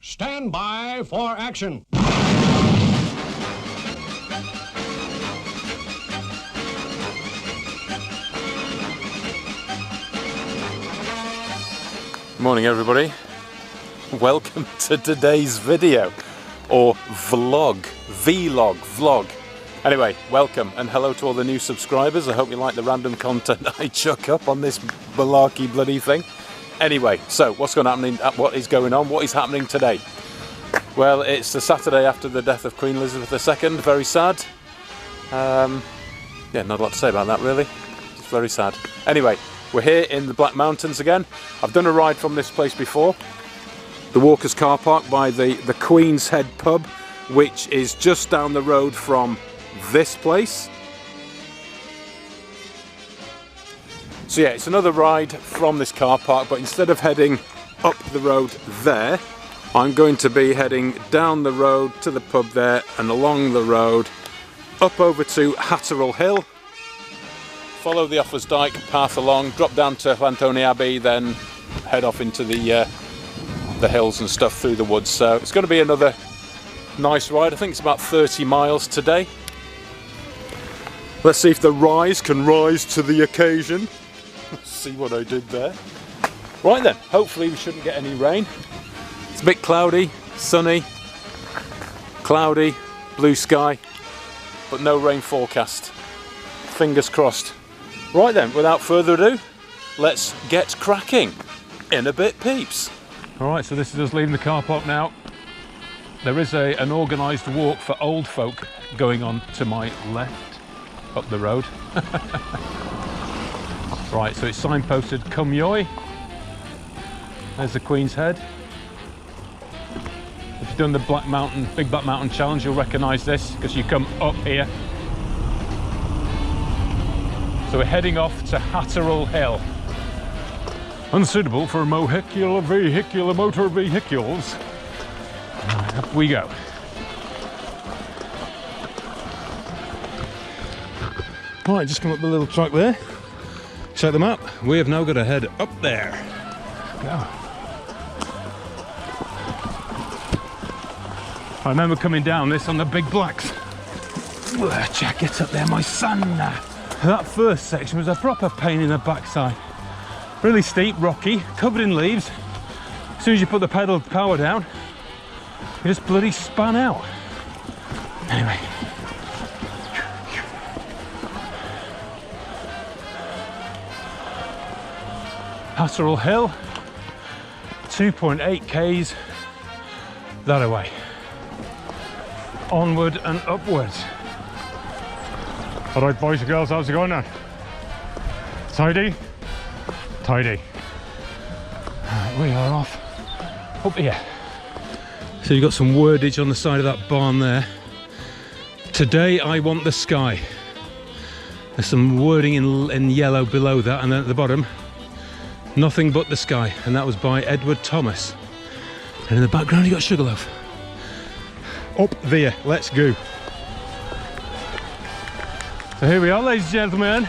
Stand by for action. Morning everybody, welcome to today's video, or vlog. Anyway, welcome and hello to all the new subscribers. I hope you like the random content I chuck up on this malarkey bloody thing. Anyway, so what is going on, what is happening today? Well, it's the Saturday after the death of Queen Elizabeth II, very sad. Yeah, not a lot to say about that really, it's very sad. Anyway, we're here in the Black Mountains again. I've done a ride from this place before. The Walkers car park by the Queen's Head pub, which is just down the road from this place. So yeah, it's another ride from this car park, but instead of heading up the road there, I'm going to be heading down the road to the pub there and along the road up over to Hatterall Hill. Follow the Offers Dyke path along, drop down to Llanthony Abbey, then head off into the hills and stuff through the woods. So it's going to be another nice ride. I think it's about 30 miles today. Let's see if the rise can rise to the occasion. See what I did there. Right then, hopefully we shouldn't get any rain. It's a bit cloudy, sunny, cloudy, blue sky, but no rain forecast. Fingers crossed. Right then, without further ado, let's get cracking. In a bit, peeps. Alright, so this is us leaving the car park now. There is an organised walk for old folk going on to my left, up the road. Right, so it's signposted Cumyoy. There's the Queen's Head. If you've done the Big Black Mountain Challenge, you'll recognise this, because you come up here. So we're heading off to Hatterall Hill. Unsuitable for motor vehicles. Up we go. Right, just come up the little track there. Check them out. We have now got to head up there. Go. I remember coming down this on the Big Blacks. Check it up there, my son. That first section was a proper pain in the backside. Really steep, rocky, covered in leaves. As soon as you put the pedal power down, you just bloody span out. Anyway. Hatterall Hill, 2.8 k's that away. Onward and upwards. Alright boys and girls, how's it going now? Tidy? Tidy. Alright, we are off up here. So you've got some wordage on the side of that barn there. Today I want the sky. There's some wording in yellow below that, and then at the bottom, nothing but the sky, and that was by Edward Thomas. And in the background you got Sugarloaf. Up there, let's go. So here we are, ladies and gentlemen.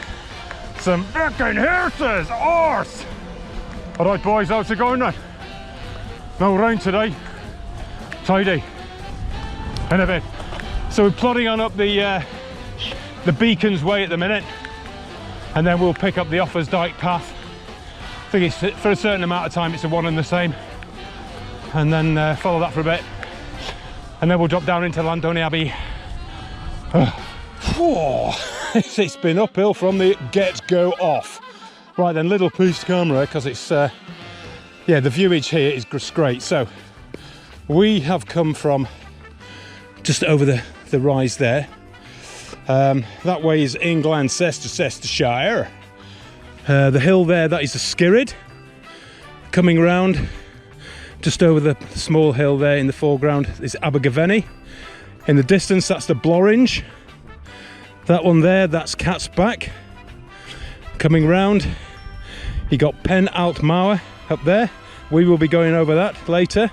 Some fucking horses, horse! Alright boys, how's it going now? No rain today. Tidy. In a bit. So we're plodding on up the Beacons Way at the minute, and then we'll pick up the Offers Dyke path. I think it's for a certain amount of time it's a one and the same, and then follow that for a bit, and then we'll drop down into Llanthony Abbey. It's been uphill from the get-go off. Right then, little piece camera, because it's yeah, the viewage here is great. So we have come from just over the rise there. That way is England, Leicestershire. The hill there, that is the Skirrid. Coming round, just over the small hill there in the foreground is Abergavenny. In the distance, that's the Bloringe. That one there, that's Cat's Back. Coming round, you got Pen Alt Mawr up there. We will be going over that later.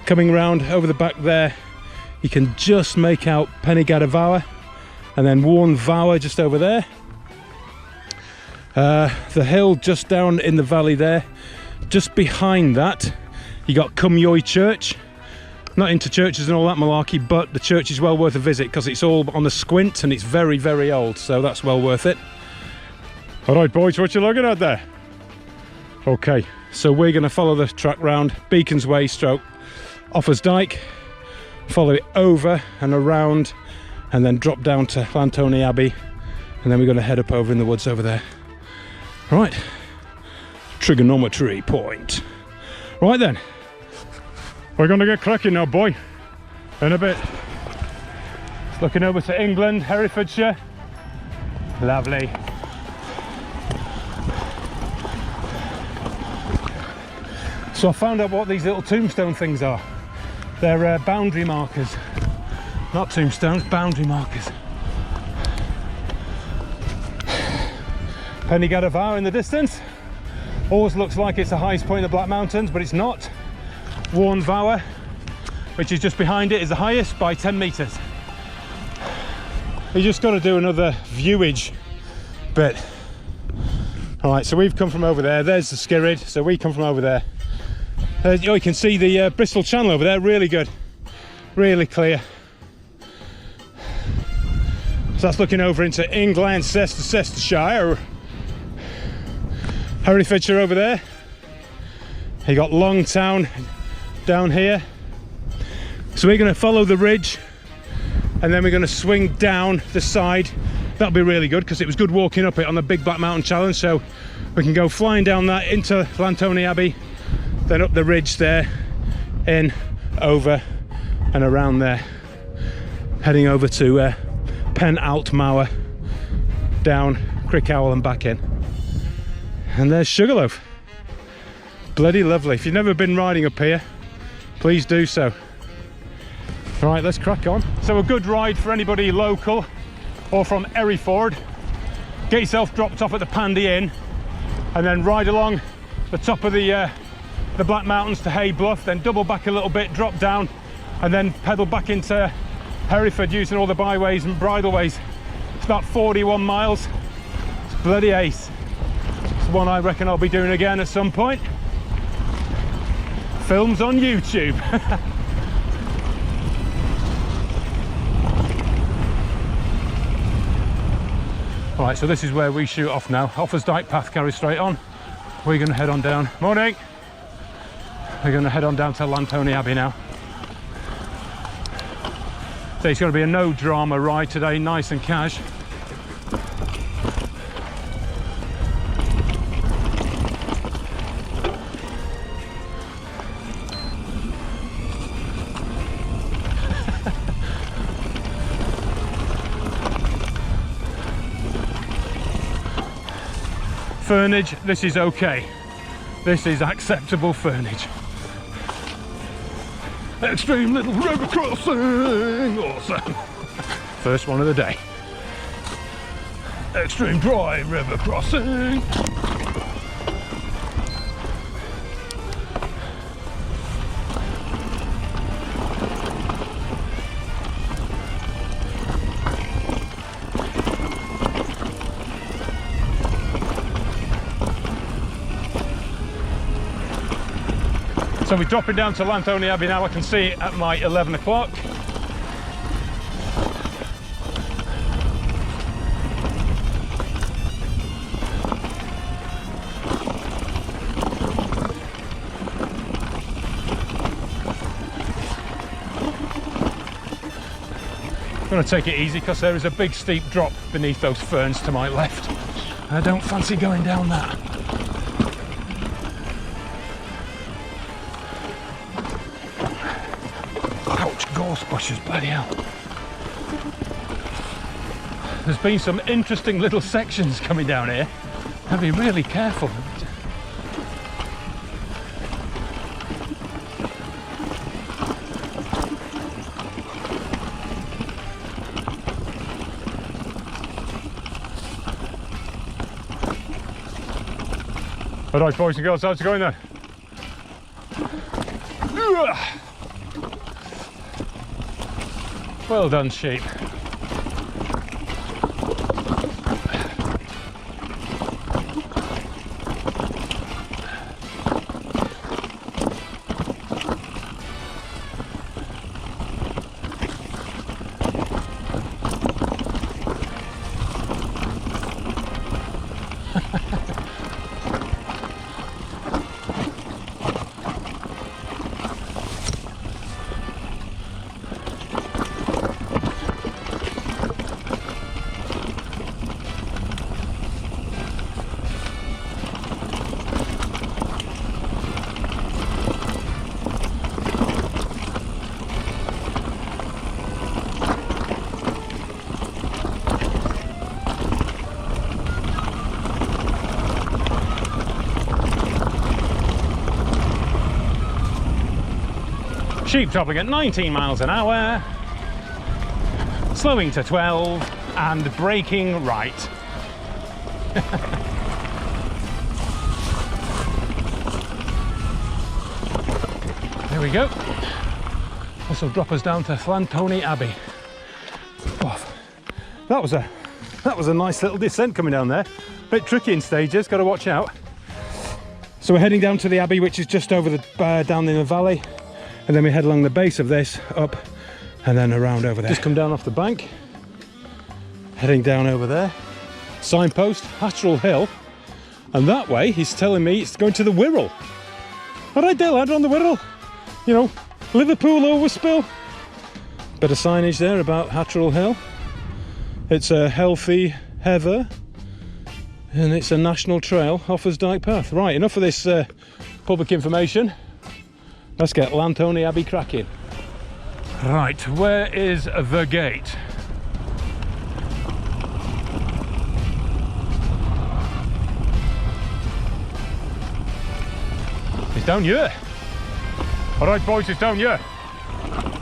Coming round over the back there, you can just make out Pennygadavower, and then Warn Vower just over there. The hill just down in the valley there, just behind that, you got Cumyoy Church. Not into churches and all that malarkey, but the church is well worth a visit because it's all on the squint and it's very, very old, so that's well worth it. All right, boys, what you looking at there? Okay, so we're going to follow the track round Beacons Way stroke Offers Dyke, follow it over and around, and then drop down to Llanthony Abbey, and then we're going to head up over in the woods over there. Right, trigonometry point. Right then, we're going to get cracking now, boy, in a bit. Looking over to England, Herefordshire. Lovely. So I found out what these little tombstone things are. They're boundary markers. Not tombstones, boundary markers. Penigad Vow in the distance. Always looks like it's the highest point in the Black Mountains, but it's not. Warren Vower, which is just behind it, is the highest by 10 metres. You just got to do another viewage bit. All right, so we've come from over there. There's the Skirrid, so we come from over there. You can see the Bristol Channel over there, really good, really clear. So that's looking over into England, Leicestershire. Herefordshire over there. You got Longtown down here. So we're going to follow the ridge and then we're going to swing down the side. That'll be really good because it was good walking up it on the Big Black Mountain Challenge, so we can go flying down that into Llanthony Abbey, then up the ridge there, in, over and around there, heading over to Pen Altmauer, down Crickhowell and back in. And there's Sugarloaf. Bloody lovely. If you've never been riding up here, please do so. All right, let's crack on. So a good ride for anybody local or from Hereford. Get yourself dropped off at the Pandy Inn and then ride along the top of the Black Mountains to Hay Bluff, then double back a little bit, drop down, and then pedal back into Hereford using all the byways and bridleways. It's about 41 miles. It's bloody ace. It's one I reckon I'll be doing again at some point. Films on YouTube. All right, so this is where we shoot off now. Offers Dyke path carries straight on. We're going to head on down. Morning. We're going to head on down to Llanthony Abbey now. So it's going to be a no drama ride today, nice and cash. Fernage, this is okay. This is acceptable fernage. Extreme little river crossing, awesome. First one of the day. Extreme dry river crossing. So we're dropping down to Llanthony Abbey now. I can see it at my 11 o'clock. I'm going to take it easy because there is a big steep drop beneath those ferns to my left. I don't fancy going down that. Gorse bushes, bloody hell. There's been some interesting little sections coming down here. I'll be really careful. All right, boys and girls, how's it going then? Well done, sheep. Sheep travelling at 19 miles an hour, slowing to 12 and braking right. There we go. This will drop us down to Llanthony Abbey. Oh, that was a nice little descent coming down there. Bit tricky in stages, got to watch out. So we're heading down to the Abbey, which is just over the down in the valley, and then we head along the base of this up and then around over there. Just come down off the bank, heading down over there. Signpost, Hatterall Hill, and that way he's telling me it's going to the Wirral. All right, there, lad, on the Wirral. You know, Liverpool overspill. Bit of signage there about Hatterall Hill. It's a healthy heather, and it's a national trail, Offers Dyke Path. Right, enough of this public information. Let's get Llanthony Abbey cracking. Right, where is the gate? It's down here. All right, boys, it's down here.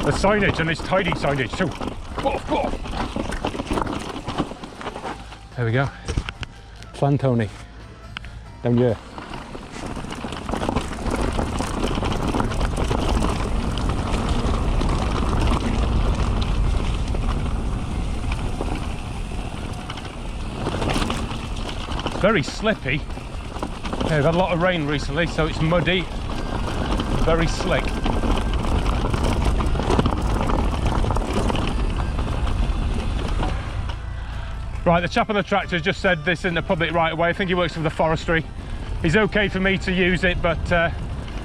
The signage, and it's tidy signage too. Go. There we go. Llanthony. Down here. Very slippy. Yeah, we've had a lot of rain recently, so it's muddy, very slick. Right, the chap on the tractor just said this isn't a public right of way. I think he works for the forestry. He's okay for me to use it, but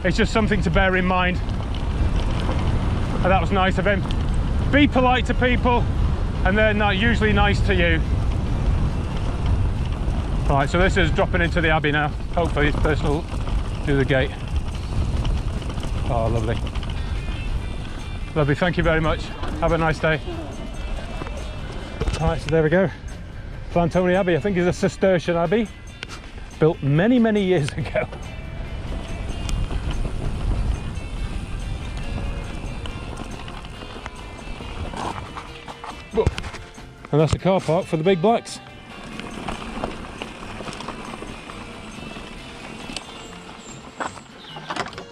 it's just something to bear in mind. And that was nice of him. Be polite to people, and they're not usually nice to you. Right, so this is dropping into the Abbey now. Hopefully this person will do the gate. Oh, lovely. Lovely, thank you very much. Have a nice day. Right, so there we go. Llanthony Abbey, I think is a Cistercian abbey. Built many, many years ago. And that's the car park for the big blacks.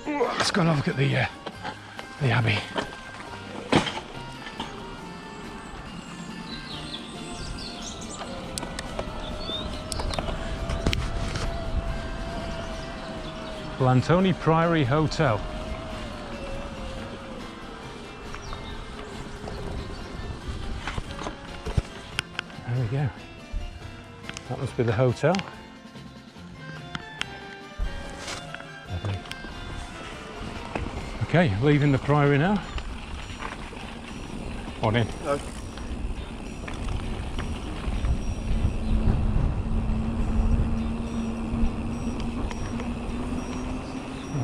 Let's go and have a look at the Abbey. Llanthony Priory Hotel. There we go. That must be the hotel. Lovely. Okay, leaving the Priory now. On in. No.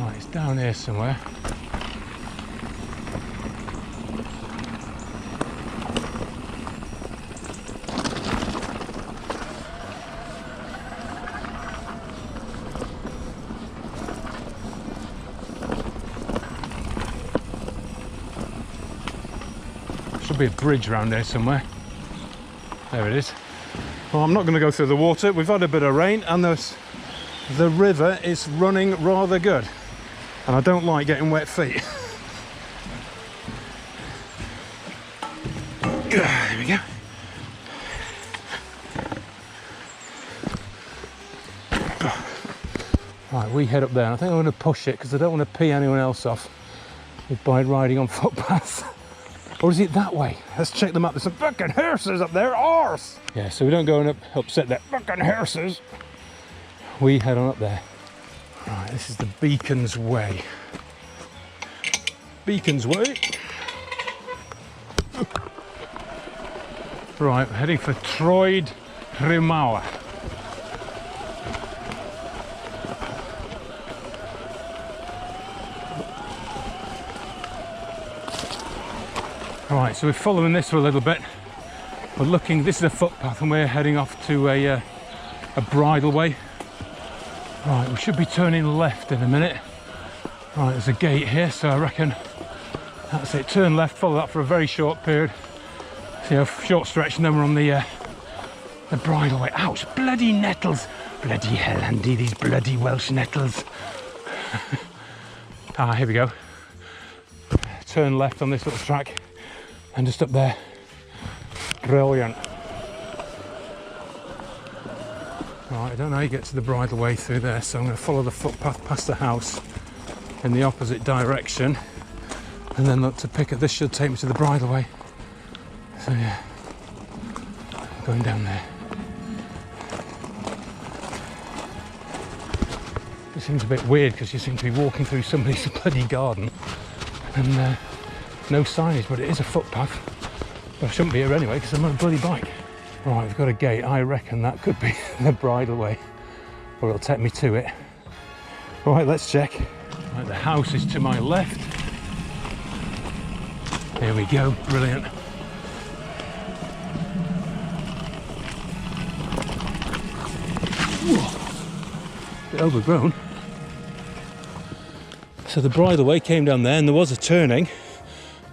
Right, it's down here somewhere. Should be a bridge around there somewhere. There it is. Well, I'm not going to go through the water. We've had a bit of rain and the river is running rather good. And I don't like getting wet feet. There we go. Right, we head up there. I think I'm going to push it because I don't want to pee anyone else off by riding on footpaths. Or is it that way? Let's check the map. There's some fucking horses up there. Arse! Yeah, so we don't go and upset that fucking horses. We head on up there. Right, this is the Beacon's Way. Beacon's Way. Right, we're heading for Troed Rhymawa. Right, so we're following this for a little bit. We're looking, this is a footpath and we're heading off to a bridleway. Right, we should be turning left in a minute. Right, there's a gate here, so I reckon That's it, turn left, follow that for a very short period. See a short stretch, and then we're on the bridleway. Ouch, bloody nettles. Bloody hell, Andy, these bloody Welsh nettles. Here we go. Turn left on this little track, and just up there. Brilliant. Right, I don't know how you get to the bridleway through there, so I'm going to follow the footpath past the house in the opposite direction, and then look to pick it. This should take me to the bridleway. So yeah, going down there. It seems a bit weird because you seem to be walking through somebody's bloody garden and no signage, but it is a footpath. Well, I shouldn't be here anyway because I'm on a bloody bike. Right, we've got a gate. I reckon that could be the bridleway, or it'll take me to it. Right, let's check. Right, the house is to my left. Here we go, brilliant. Whoa. Bit overgrown. So the bridleway came down there, and there was a turning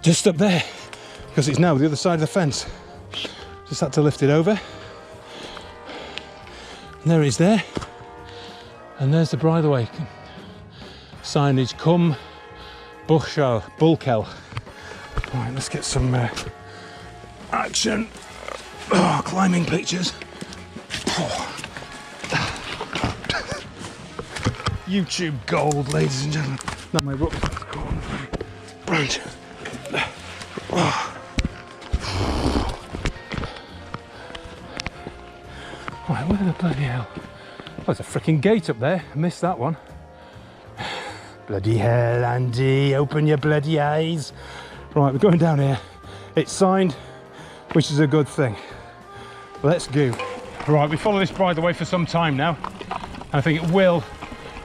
just up there because it's now the other side of the fence. Just had to lift it over. And there it is there. And there's the bridleway. Signage, come Bulkel. Right, let's get some action. Oh, climbing pictures. Oh. YouTube gold, ladies and gentlemen. Not my rucksack. Right. Oh. Right, where the bloody hell? Oh, there's a freaking gate up there. I missed that one. Bloody hell, Andy, open your bloody eyes. Right, we're going down here. It's signed, which is a good thing. Let's go. Right, we follow this bridleway for some time now. I think it will,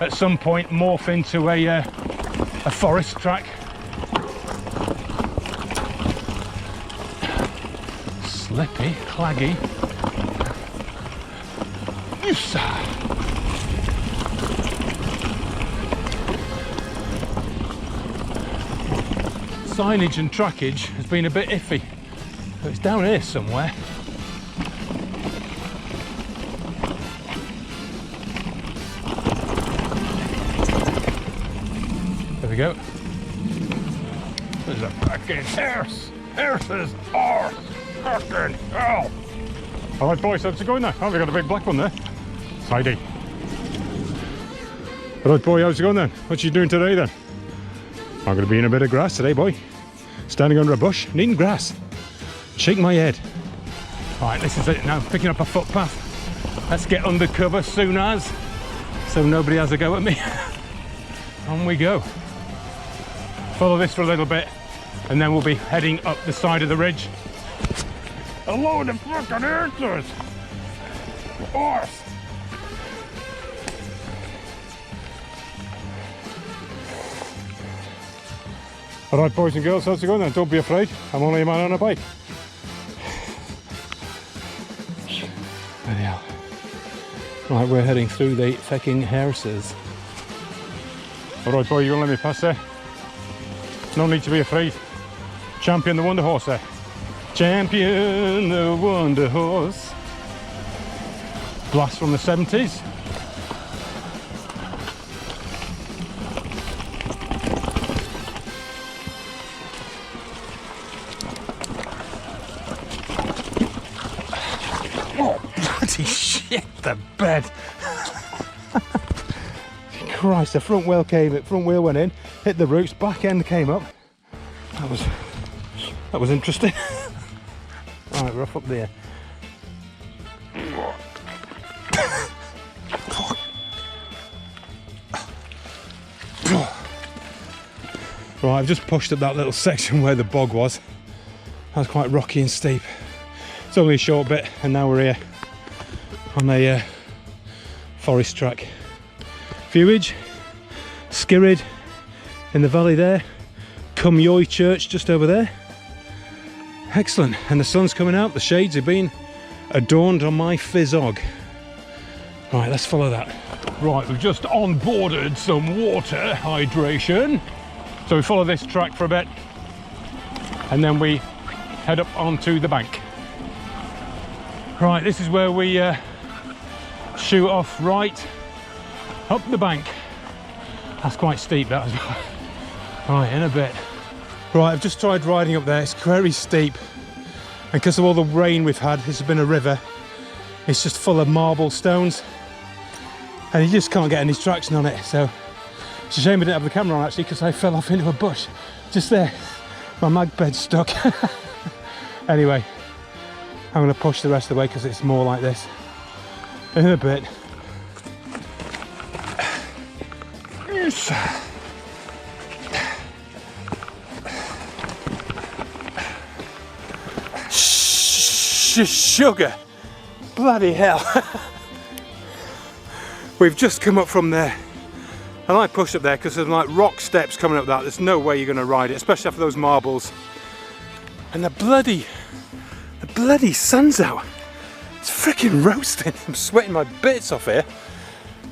at some point, morph into a forest track. Slippy, claggy. Signage and trackage has been a bit iffy, so it's down here somewhere. There we go. There's a fucking horse. Horses are fucking hell. All right, boys, how's it going now? Oh, we got a big black one there. Tidy. All right, boy, how's it going then? What you doing today then? I'm going to be in a bit of grass today, boy. Standing under a bush, needing grass. Shake my head. Right, this is it now, picking up a footpath. Let's get under cover soon as, so nobody has a go at me. On we go. Follow this for a little bit, and then we'll be heading up the side of the ridge. A load of fucking horses! Horse! Alright, boys and girls, how's it going then? Don't be afraid, I'm only a man on a bike. Bloody hell. Right, we're heading through the fucking horses. Alright, boy, you gonna let me pass there? No need to be afraid. Champion the Wonder Horse there. Champion the Wonder Horse. Blast from the 70s. Oh, bloody shit, the bed. Christ, the front wheel went in, hit the roots, back end came up. That was interesting. Right, we're off up there. Right, I've just pushed up that little section where the bog was. That was quite rocky and steep. It's only a short bit, and now we're here on a forest track. Viewage, Skirrid in the valley there. Cumyoy Church just over there. Excellent, and the sun's coming out, the shades have been adorned on my fizzog. Right, let's follow that. Right, we've just onboarded some water hydration. So we follow this track for a bit, and then we head up onto the bank. Right, this is where we shoot off right up the bank. That's quite steep, that as well. Right, in a bit. Right, I've just tried riding up there. It's very steep, and because of all the rain we've had, this has been a river. It's just full of marble stones, and you just can't get any traction on it. So it's a shame we didn't have the camera on actually, because I fell off into a bush just there. My mag bed's stuck. Anyway, I'm going to push the rest of the way because it's more like this. In a bit. Sugar, bloody hell. We've just come up from there, and I pushed up there because there's like rock steps coming up that. There's no way you're going to ride it, especially after those marbles. And the bloody sun's out. It's freaking roasting. I'm sweating my bits off here.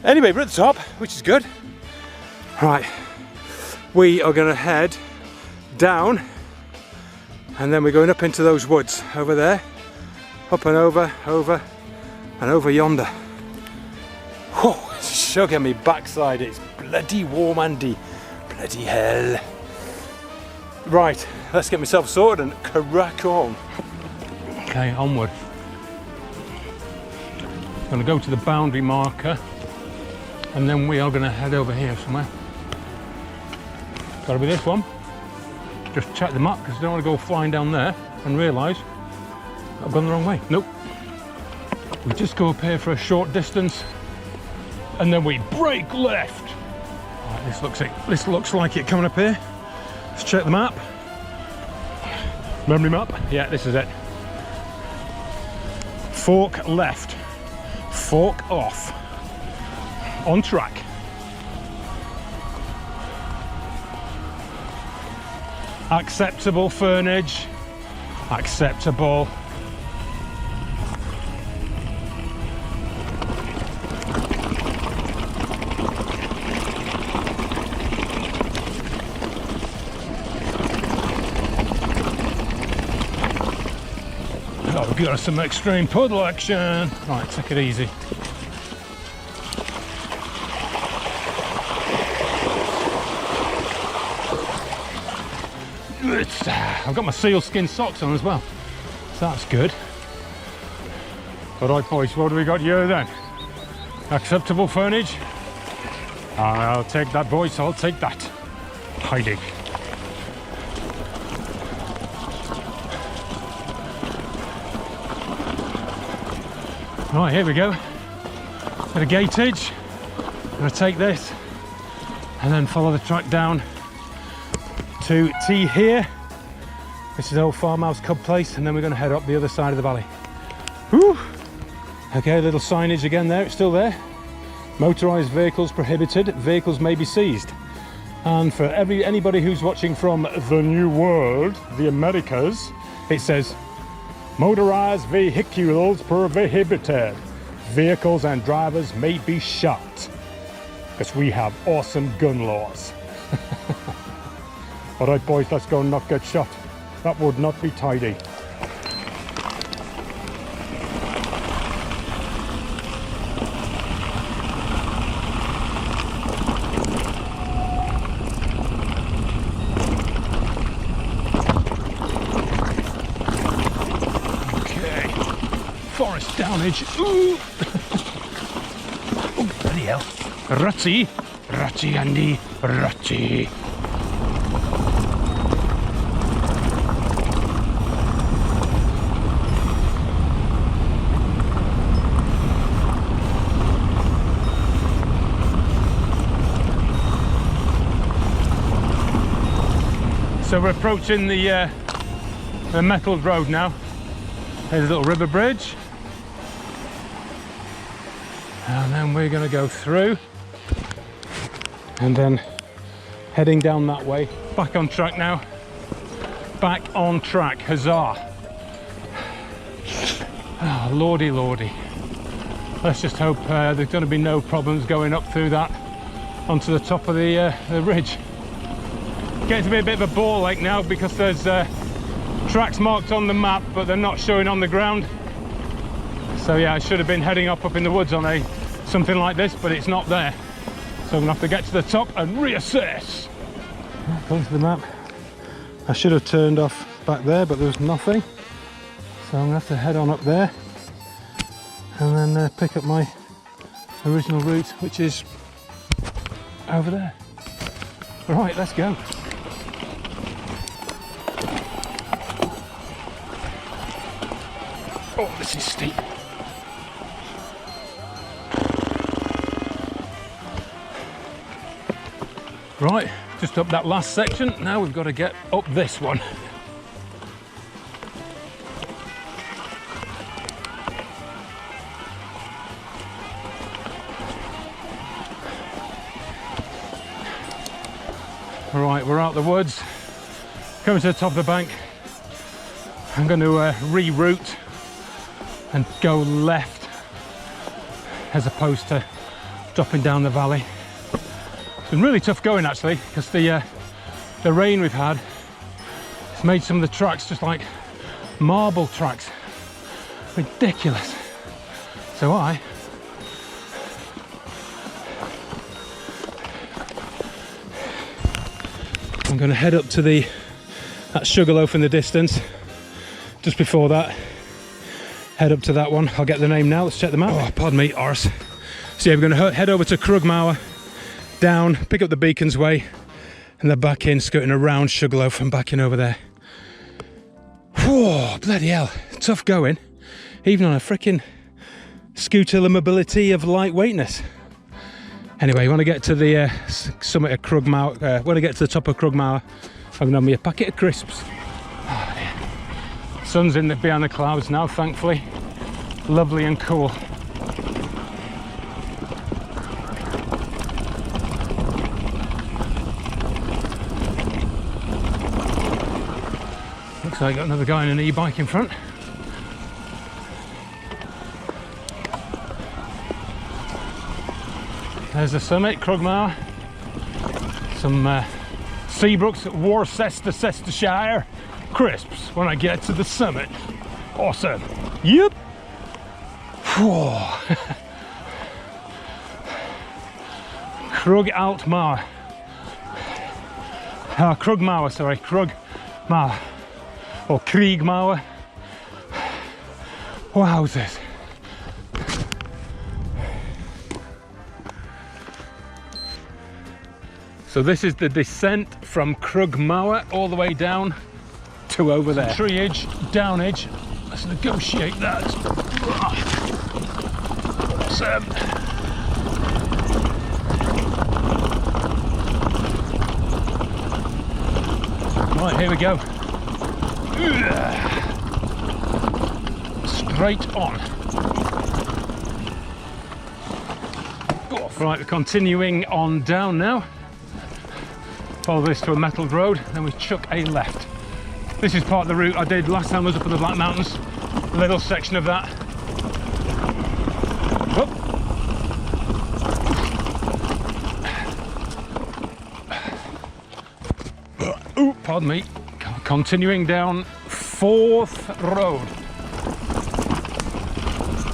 Anyway, we're at the top, which is good. Right, we are going to head down, and then we're going up into those woods over there. Up and over and over yonder. Whoa, sugar me backside, it's bloody warm, Andy. Bloody hell. Right, let's get myself sorted and crack on. Okay, onward. I'm gonna go to the boundary marker, and then we are gonna head over here somewhere. Gotta be this one. Just check the map, because I don't want to go flying down there and realise I've gone the wrong way. Nope. We just go up here for a short distance, and then we break left. Right, this looks like it coming up here. Let's check the map. Memory map. Yeah, this is it. Fork left. Fork off. On track. Acceptable fernage. Acceptable. Oh, we've got some extreme puddle action. Right, take it easy. I've got my sealskin socks on as well, so that's good. Alright boys, what do we got here then? Acceptable furnage? I'll take that, boys, I'll take that. Hiding. Right, here we go. Bit of gatage. I'm going to take this and then follow the track down to T here. This is old farmhouse cub place, and then we're going to head up the other side of the valley. Whew. Okay, little signage again there, it's still there. Motorised vehicles prohibited, vehicles may be seized. And for anybody who's watching from the New World, the Americas, it says motorised vehicles prohibited. Vehicles and drivers may be shot. Because we have awesome gun laws. Alright boys, let's go and not get shot. That would not be tidy. Okay. Forest downage. Ooh! Oh, bloody hell. Rutty. Rutty, Andy. Rutty. So we're approaching the metalled road now. There's a little river bridge. And then we're going to go through. And then heading down that way. Back on track now. Back on track. Huzzah. Oh, lordy, lordy. Let's just hope there's going to be no problems going up through that onto the top of the ridge. Getting to be a bit of a ball lake now because there's tracks marked on the map, but they're not showing on the ground. So yeah, I should have been heading up in the woods on something like this, but it's not there. So I'm gonna have to get to the top and reassess. According to the map, I should have turned off back there, but there was nothing. So I'm gonna have to head on up there and then pick up my original route, which is over there. Right, let's go. Oh, this is steep. Right, just up that last section. Now we've got to get up this one. Right, we're out the woods, coming to the top of the bank. I'm going to reroute and go left as opposed to dropping down the valley. It's been really tough going actually, because the rain we've had has made some of the tracks just like marble tracks. Ridiculous. So I'm going to head up to that Sugarloaf in the distance. Just before that, head up to that one. I'll get the name now. Let's check the map. Oh, pardon me, arse. So yeah, we're going to head over to Crugmower, down, pick up the Beacons Way, and then back in, skirting around Sugarloaf and back in over there. Whoa, bloody hell, tough going, even on a freaking scooter mobility of lightweightness. Anyway, when I get to the summit of Crugmower, when I get to the top of Crugmower, I'm going to have me a packet of crisps. Oh, dear. Sun's behind the clouds now, thankfully. Lovely and cool. Looks like I got another guy on an e-bike in front. There's the summit, Crugmower. Some Seabrooks, Worcestershire crisps when I get to the summit. Awesome. Yep. Crugmower. Crugmower, sorry, Crugmower. Or Kriegmauer. Wowzers. So this is the descent from Crugmower all the way down to over there. Treeage, downage. Let's negotiate that. Awesome. Right, here we go. Straight on. Right, we're continuing on down now. Follow this to a metalled road, then we chuck a left. This is part of the route I did last time I was up in the Black Mountains. A little section of that. Ooh, pardon me. Continuing down 4th Road.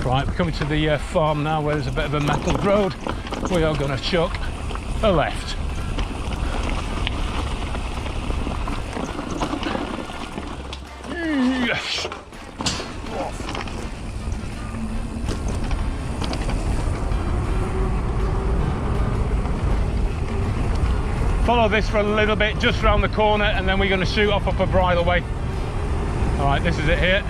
Right, we're coming to the farm now where there's a bit of a metalled road. We are going to chuck a left. Yes. Follow this for a little bit, just round the corner, and then we're going to shoot off up a bridleway. All right, this is it here.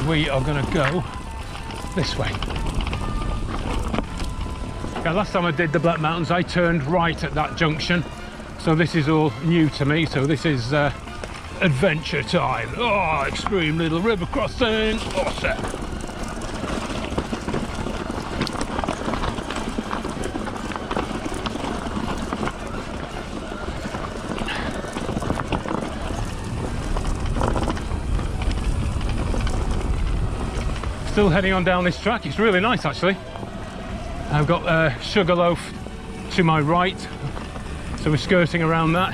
We are going to go this way. Yeah, last time I did the Black Mountains I turned right at that junction, so this is all new to me. So this is adventure time. Oh, extreme little river crossing. Awesome. still heading on down this track. It's really nice actually. I've got Sugarloaf to my right, so we're skirting around that,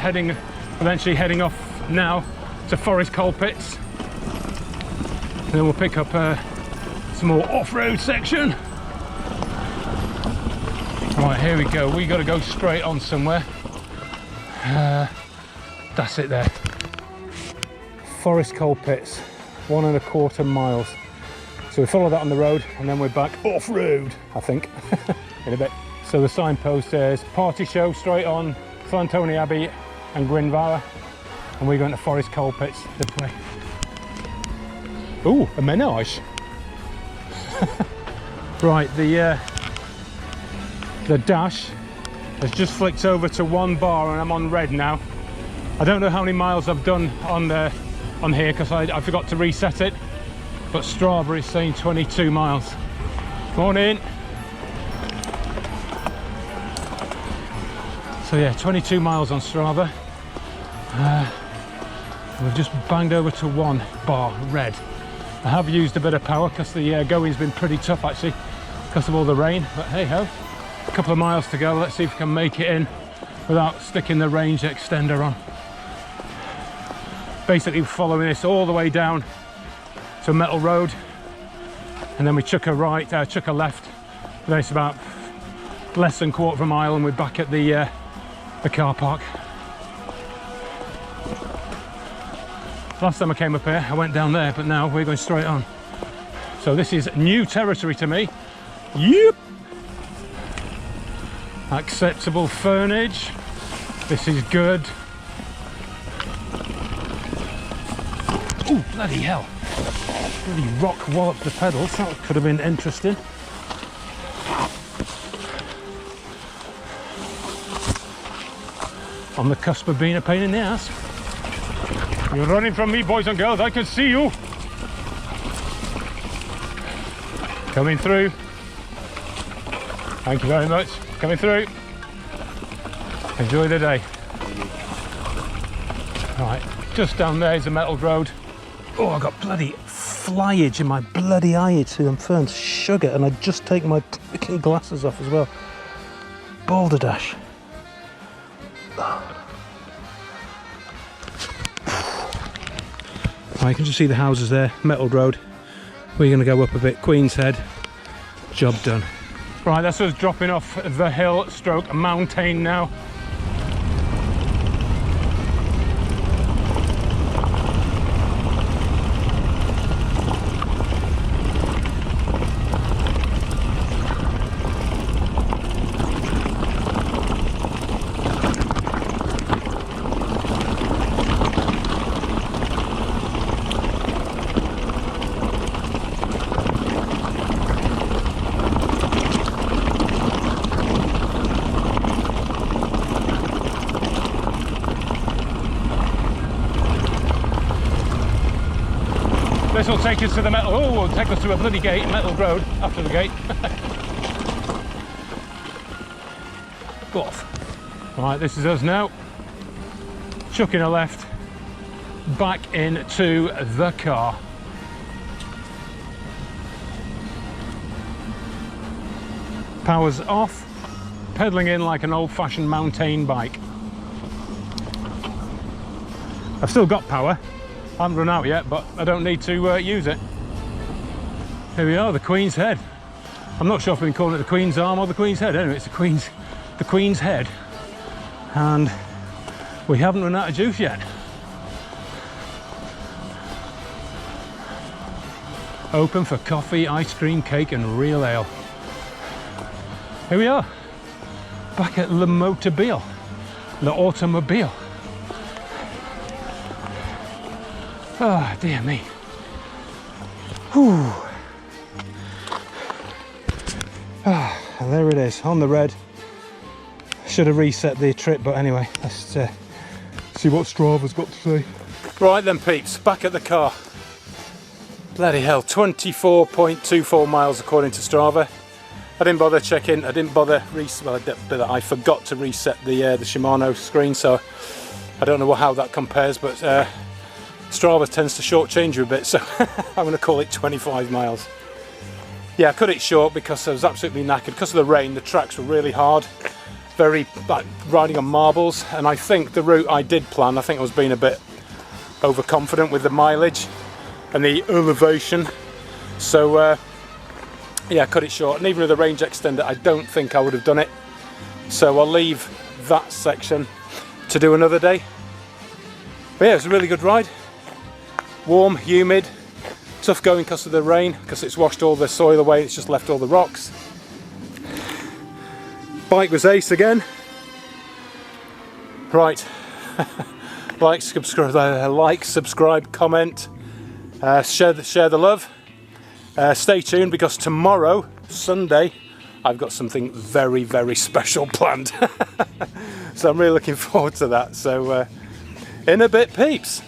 eventually heading off now to Forest Coal Pits, and then we'll pick up some more off-road section. Right, here we go. We got to go straight on somewhere. That's it there. Forest Coal Pits, 1.25 miles. So we follow that on the road and then we're back off-road, I think, in a bit. So the signpost says party show straight on Llanthony, Abbey and Gwynfara, and we're going to Forest Coal Pits this way. Ooh, a menage. Right, the dash has just flicked over to 1 bar and I'm on red now. I don't know how many miles I've done on here because I forgot to reset it, but Strava is saying 22 miles. Morning. So yeah, 22 miles on Strava. We've just banged over to 1 bar red. I have used a bit of power because the going's been pretty tough actually because of all the rain, but hey ho, a couple of miles to go. Let's see if we can make it in without sticking the range extender on. Basically following this all the way down to Metal Road, and then we chuck a left, and then it's about less than 1/4 mile and we're back at the car park. Last time I came up here I went down there, but now we're going straight on. So this is new territory to me. Yep. Acceptable furnage. This is good. Oh bloody hell. Bloody rock walloped the pedals. That could have been interesting. On the cusp of being a pain in the ass. You're running from me, boys and girls, I can see you. Coming through. Thank you very much. Coming through. Enjoy the day. Right, just down there is the Metal Road. Oh, I got bloody flyage in my bloody eye too. I'm feeling sugar and I just take my freaking glasses off as well. Boulder Dash. You can just see the houses there, Metal Road. We're going to go up a bit, Queen's Head, job done. Right, that's us dropping off the hill stroke mountain now. This will take us to the metal. Oh, we'll take us to a bloody gate, Metal Road, after the gate. Go off. Right, this is us now. Chucking a left, back into the car. Power's off, pedaling in like an old-fashioned mountain bike. I've still got power. I haven't run out yet, but I don't need to use it. Here we are, the Queen's Head. I'm not sure if I've been calling it the Queen's Arm or the Queen's Head. Anyway, it's the Queen's Head. And we haven't run out of juice yet. Open for coffee, ice cream, cake and real ale. Here we are, back at Le Motobile, Le Automobile. Oh dear me. Whew. Ah, and there it is, on the red. Should have reset the trip, but anyway, let's see what Strava's got to say. Right then peeps, back at the car. Bloody hell, 24.24 miles according to Strava. I didn't bother checking, I forgot to reset the Shimano screen, so I don't know how that compares, but Strava tends to shortchange you a bit, so I'm going to call it 25 miles. yeah, I cut it short because I was absolutely knackered. Because of the rain, the tracks were really hard, very like riding on marbles, and I think the route I did plan, I think I was being a bit overconfident with the mileage and the elevation. So yeah, I cut it short, and even with the range extender, I don't think I would have done it. So I'll leave that section to do another day. But yeah, it was a really good ride. Warm, humid, tough going because of the rain, because it's washed all the soil away, it's just left all the rocks. Bike was ace again. Right, like, subscribe, comment, share the love. Stay tuned, because tomorrow, Sunday, I've got something very, very special planned. So I'm really looking forward to that. So in a bit, peeps.